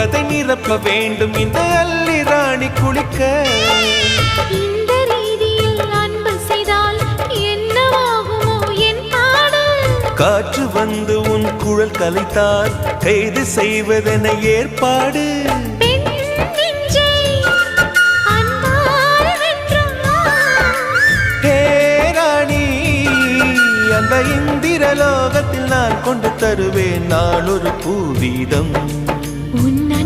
அதை நிரப்ப வேண்டும் இந்த அல்லி ராணி குளிக்க. இந்த ரீதியில் அன்பு செய்தால் என்னவாகுமோ என் பாடு? காற்று வந்து உன் குழல் கலைத்தால் கைது செய்வதென ஏற்பாடு. பெண் நெஞ்சை அன்பால் வென்றார். ஹே ராணி, அந்த இந்திரலோகத்தில் நான் கொண்டு தருவேன் நாளொரு பூவீதம். உன்னை